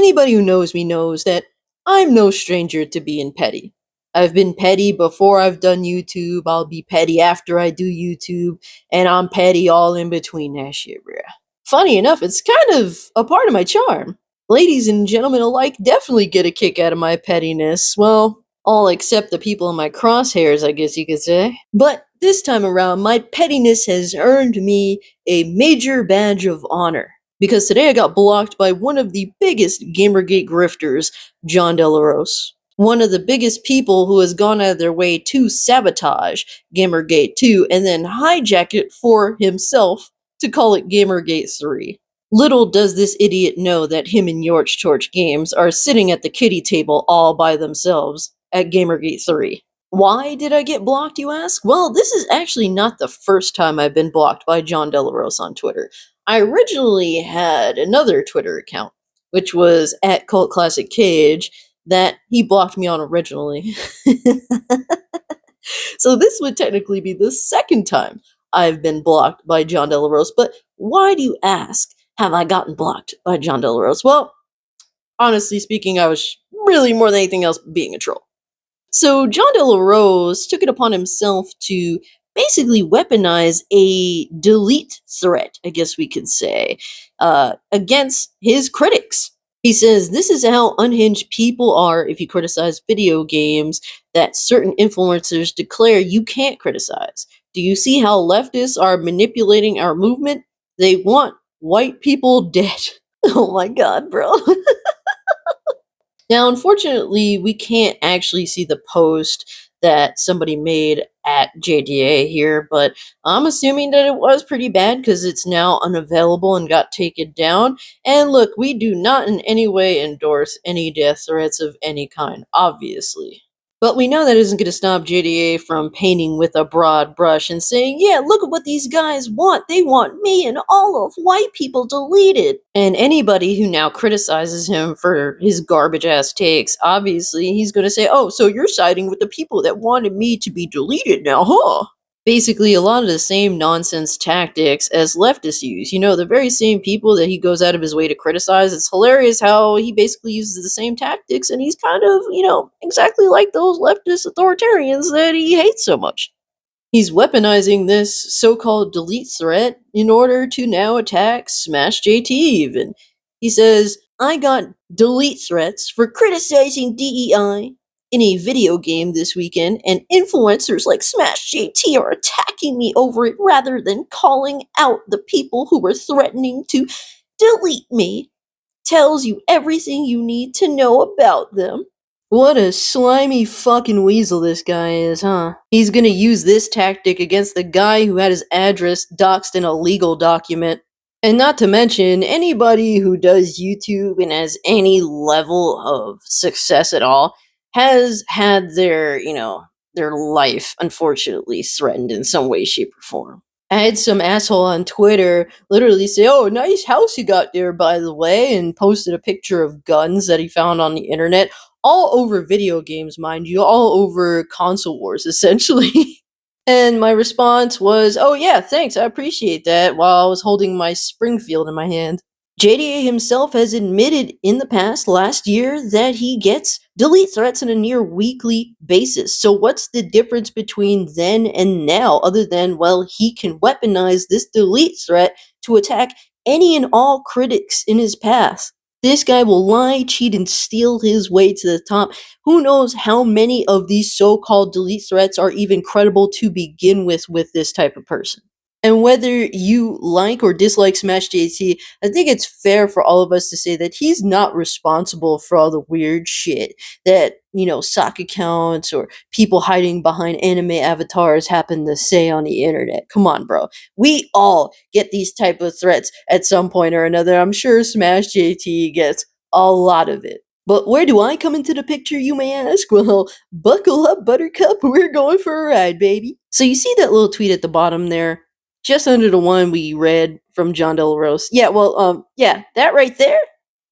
Anybody who knows me knows that I'm no stranger to being petty. I've been petty before I've done YouTube, I'll be petty after I do YouTube, and I'm petty all in between that shit, bruh. Funny enough, it's kind of a part of my charm. Ladies and gentlemen alike definitely get a kick out of my pettiness. Well, all except the people in my crosshairs, I guess you could say. But this time around, my pettiness has earned me a major badge of honor. Because today I got blocked by one of the biggest Gamergate grifters, Jon Del Arroz. One of the biggest people who has gone out of their way to sabotage Gamergate 2 and then hijack it for himself to call it Gamergate 3. Little does this idiot know that him and Yorch Torch Games are sitting at the kiddie table all by themselves at Gamergate 3. Why did I get blocked, you ask? Well, this is actually not the first time I've been blocked by Jon Del Arroz on Twitter. I originally had another Twitter account, which was at Cult Classic Cage, that he blocked me on originally. So this would technically be the second time I've been blocked by Jon Del Arroz. But why do you ask, have I gotten blocked by Jon Del Arroz? Well, honestly speaking, I was really more than anything else being a troll. So Jon Del Arroz took it upon himself to basically weaponize a delete threat, I guess we could say, against his critics. He says this is how unhinged people are if you criticize video games that certain influencers declare you can't criticize. Do you see how leftists are manipulating our movement? They want white people dead. Oh my god, bro. Now, unfortunately, we can't actually see the post that somebody made at JDA here, but I'm assuming that it was pretty bad because it's now unavailable and got taken down. And look, we do not in any way endorse any death threats of any kind, obviously. But we know that isn't going to stop JDA from painting with a broad brush and saying, yeah, look at what these guys want. They want me and all of white people deleted. And anybody who now criticizes him for his garbage ass takes, obviously, he's going to say, oh, so you're siding with the people that wanted me to be deleted now, huh? Basically, a lot of the same nonsense tactics as leftists use. You know, the very same people that he goes out of his way to criticize. It's hilarious how he basically uses the same tactics, and he's kind of, exactly like those leftist authoritarians that he hates so much. He's weaponizing this so-called delete threat in order to now attack Smash JT even. He says, I got delete threats for criticizing DEI in a video game this weekend, and influencers like Smash JT are attacking me over it rather than calling out the people who were threatening to delete me. Tells you everything you need to know about them. What a slimy fucking weasel this guy is, huh? He's gonna use this tactic against the guy who had his address doxed in a legal document. And not to mention, anybody who does YouTube and has any level of success at all has had their life, unfortunately, threatened in some way, shape, or form. I had some asshole on Twitter literally say, oh, nice house you got there, by the way, and posted a picture of guns that he found on the internet, all over video games, mind you, all over console wars, essentially. And my response was, oh yeah, thanks, I appreciate that, while I was holding my Springfield in my hand. JDA himself has admitted in the past, last year, that he gets delete threats on a near weekly basis. So what's the difference between then and now, other than, well, he can weaponize this delete threat to attack any and all critics in his path? This guy will lie, cheat, and steal his way to the top. Who knows how many of these so-called delete threats are even credible to begin with this type of person? And whether you like or dislike Smash JT, I think it's fair for all of us to say that he's not responsible for all the weird shit that, sock accounts or people hiding behind anime avatars happen to say on the internet. Come on, bro. We all get these type of threats at some point or another. I'm sure Smash JT gets a lot of it. But where do I come into the picture, you may ask? Well, buckle up, Buttercup. We're going for a ride, baby. So you see that little tweet at the bottom there? Just under the one we read from Jon Del Arroz. Yeah, that right there?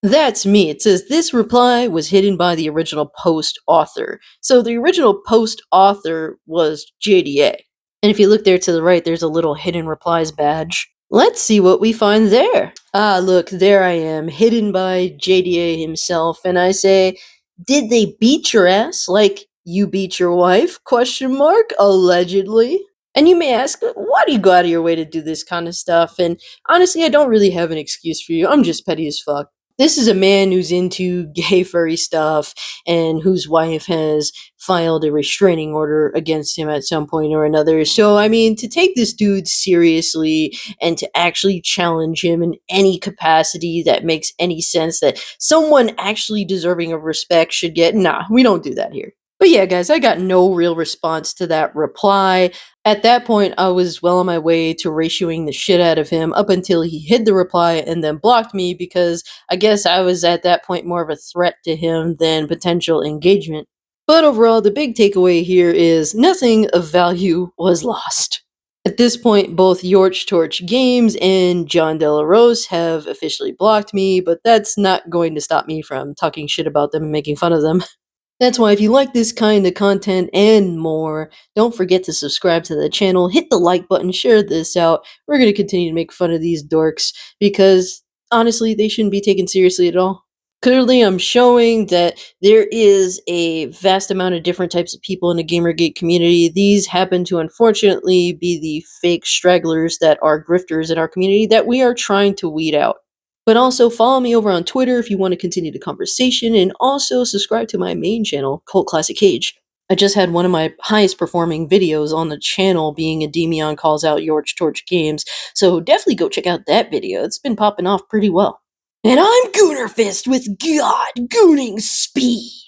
That's me. It says, this reply was hidden by the original post author. So the original post author was JDA. And if you look there to the right, there's a little hidden replies badge. Let's see what we find there. Ah, look, there I am, hidden by JDA himself, and I say, did they beat your ass like you beat your wife? Question mark, allegedly. And you may ask, why do you go out of your way to do this kind of stuff? And honestly, I don't really have an excuse for you. I'm just petty as fuck. This is a man who's into gay furry stuff and whose wife has filed a restraining order against him at some point or another. So, I mean, to take this dude seriously and to actually challenge him in any capacity that makes any sense that someone actually deserving of respect should get, nah, we don't do that here. But yeah, guys, I got no real response to that reply. At that point, I was well on my way to ratioing the shit out of him up until he hid the reply and then blocked me because I guess I was at that point more of a threat to him than potential engagement. But overall, the big takeaway here is nothing of value was lost. At this point, both Yorch Torch Games and Jon Del Arroz have officially blocked me, but that's not going to stop me from talking shit about them and making fun of them. That's why if you like this kind of content and more, don't forget to subscribe to the channel, hit the like button, share this out. We're going to continue to make fun of these dorks because honestly, they shouldn't be taken seriously at all. Clearly, I'm showing that there is a vast amount of different types of people in the Gamergate community. These happen to unfortunately be the fake stragglers that are grifters in our community that we are trying to weed out. But also follow me over on Twitter if you want to continue the conversation, and also subscribe to my main channel, Cult Classic Cage. I just had one of my highest performing videos on the channel being a Demion calls out Yorch Torch Games, so definitely go check out that video. It's been popping off pretty well. And I'm Goonerfist with God Gooning Speed.